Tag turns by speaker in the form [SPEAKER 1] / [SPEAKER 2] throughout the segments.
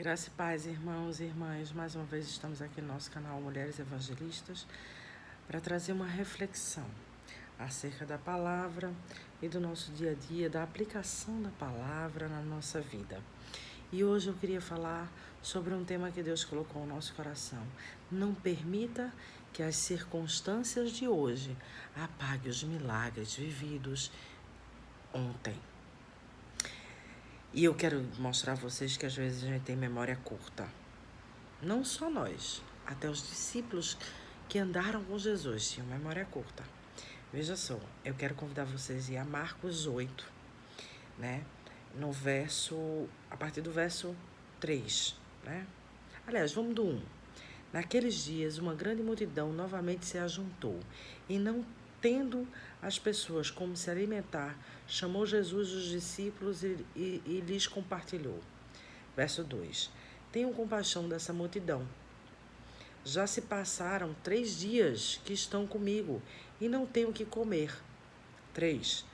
[SPEAKER 1] Graça e paz, irmãos e irmãs. Mais uma vez estamos aqui no nosso canal Mulheres Evangelistas para trazer uma reflexão acerca da palavra e do nosso dia a dia, da aplicação da palavra na nossa vida. E hoje eu queria falar sobre um tema que Deus colocou no nosso coração. Não permita que as circunstâncias de hoje apaguem os milagres vividos ontem. E eu quero mostrar a vocês que às vezes a gente tem memória curta. Não só nós, até os discípulos que andaram com Jesus tinham memória curta. Veja só, eu quero convidar vocês a ir a Marcos 8, né? A partir do verso 3, né? Aliás, vamos do 1. Naqueles dias, uma grande multidão novamente se ajuntou, e não tendo as pessoas como se alimentar, chamou Jesus os discípulos e lhes compartilhou. Verso 2. Tenham compaixão dessa multidão. Já se passaram 3 dias que estão comigo e não tenho o que comer. 3.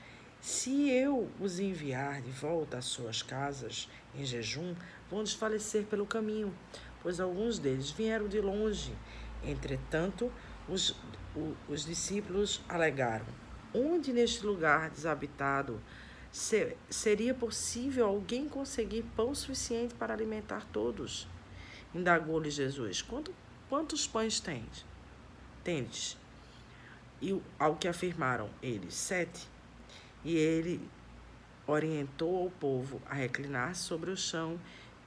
[SPEAKER 1] Se eu os enviar de volta às suas casas em jejum, vão desfalecer pelo caminho, pois alguns deles vieram de longe. Entretanto, os discípulos alegaram: onde neste lugar desabitado seria possível alguém conseguir pão suficiente para alimentar todos? Indagou-lhe Jesus: quantos pães tendes? E ao que afirmaram eles: 7. E ele orientou o povo a reclinar-se sobre o chão,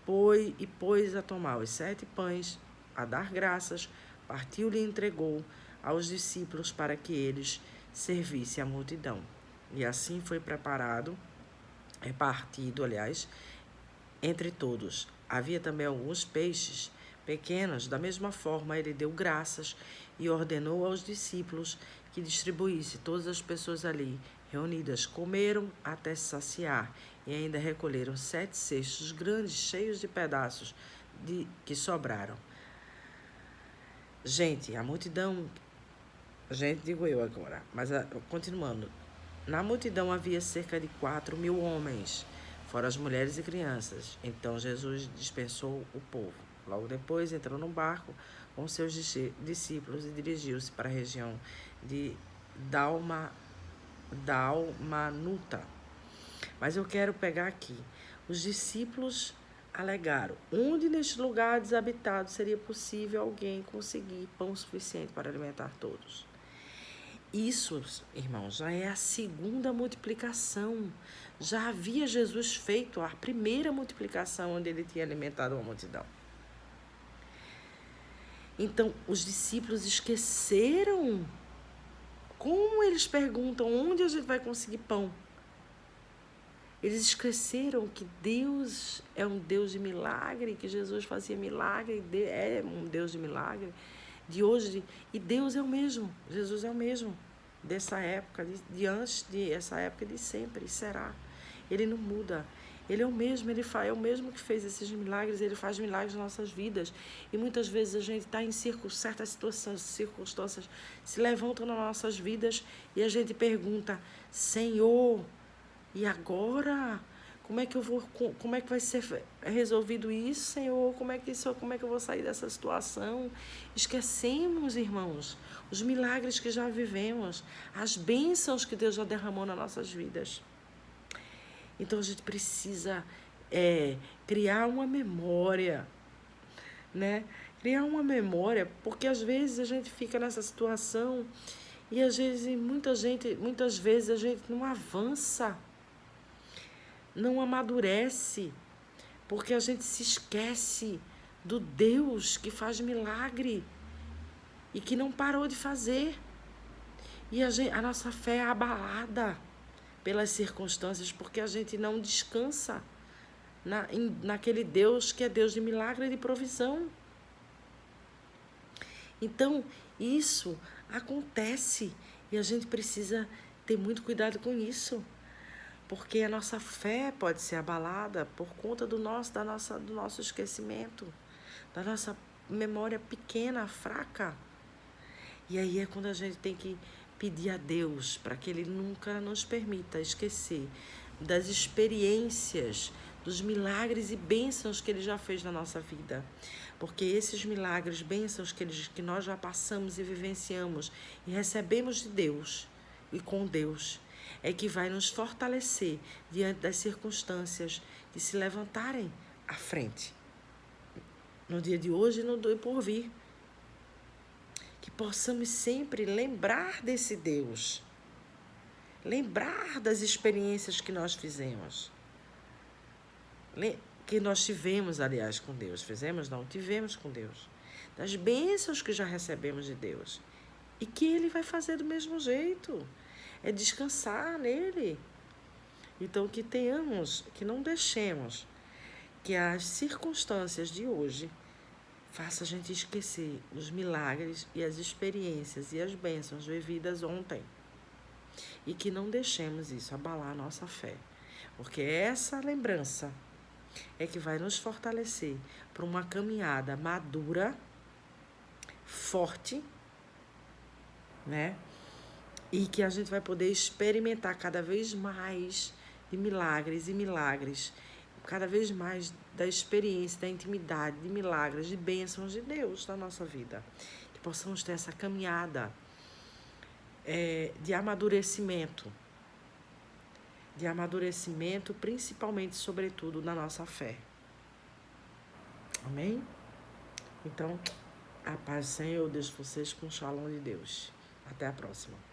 [SPEAKER 1] pôs a tomar os 7 pães, a dar graças, partiu-lhe e entregou aos discípulos para que eles servissem a multidão. E assim foi repartido, entre todos. Havia também alguns peixes pequenos. Da mesma forma, ele deu graças e ordenou aos discípulos que distribuísse. Todas as pessoas ali reunidas comeram até se saciar e ainda recolheram 7 cestos grandes, cheios de pedaços que sobraram. Gente, a multidão... Gente, digo eu agora, mas continuando. Na multidão havia cerca de 4.000 homens, fora as mulheres e crianças. Então Jesus dispensou o povo. Logo depois entrou num barco com seus discípulos e dirigiu-se para a região de Dalmanuta. Mas eu quero pegar aqui. Os discípulos alegaram: onde neste lugar desabitado seria possível alguém conseguir pão suficiente para alimentar todos? Isso, irmãos, já é a segunda multiplicação. Já havia Jesus feito a primeira multiplicação, onde ele tinha alimentado uma multidão. Então, os discípulos esqueceram. Como eles perguntam onde a gente vai conseguir pão? Eles esqueceram que Deus é um Deus de milagre, que Jesus fazia milagre, é um Deus de milagre de hoje, e Deus é o mesmo, Jesus é o mesmo dessa época, de antes dessa época, de sempre, e será. Ele não muda, ele é o mesmo, é o mesmo que fez esses milagres, ele faz milagres nas nossas vidas. E muitas vezes a gente está em certas circunstâncias se levantam nas nossas vidas e a gente pergunta: Senhor, e agora? Como é que vai ser resolvido isso, Senhor? Como é que eu vou sair dessa situação? Esquecemos, irmãos, os milagres que já vivemos, as bênçãos que Deus já derramou nas nossas vidas. Então a gente precisa criar uma memória, né? Criar uma memória, porque às vezes a gente fica nessa situação e às vezes muitas vezes a gente não avança, não amadurece, porque a gente se esquece do Deus que faz milagre e que não parou de fazer. E a nossa fé é abalada pelas circunstâncias, porque a gente não descansa naquele Deus que é Deus de milagre e de provisão. Então, isso acontece e a gente precisa ter muito cuidado com isso, porque a nossa fé pode ser abalada por conta do nosso esquecimento, da nossa memória pequena, fraca. E aí é quando a gente tem que pedir a Deus para que Ele nunca nos permita esquecer das experiências, dos milagres e bênçãos que Ele já fez na nossa vida. Porque esses milagres, bênçãos que nós já passamos e vivenciamos e recebemos de Deus e com Deus, é que vai nos fortalecer diante das circunstâncias que se levantarem à frente. No dia de hoje e no dia por vir. Que possamos sempre lembrar desse Deus. Lembrar das experiências que nós fizemos. Que nós tivemos, aliás, com Deus. Fizemos? Não, tivemos com Deus. Das bênçãos que já recebemos de Deus. E que Ele vai fazer do mesmo jeito. É descansar nele. Então, que tenhamos, que não deixemos que as circunstâncias de hoje faça a gente esquecer os milagres e as experiências e as bênçãos vividas ontem. E que não deixemos isso abalar a nossa fé. Porque essa lembrança é que vai nos fortalecer para uma caminhada madura, forte, né? E que a gente vai poder experimentar cada vez mais de milagres e milagres, cada vez mais da experiência, da intimidade, de milagres, de bênçãos de Deus na nossa vida. Que possamos ter essa caminhada de amadurecimento, principalmente, sobretudo, na nossa fé. Amém? Então, a paz do Senhor, eu deixo vocês com o shalom de Deus. Até a próxima.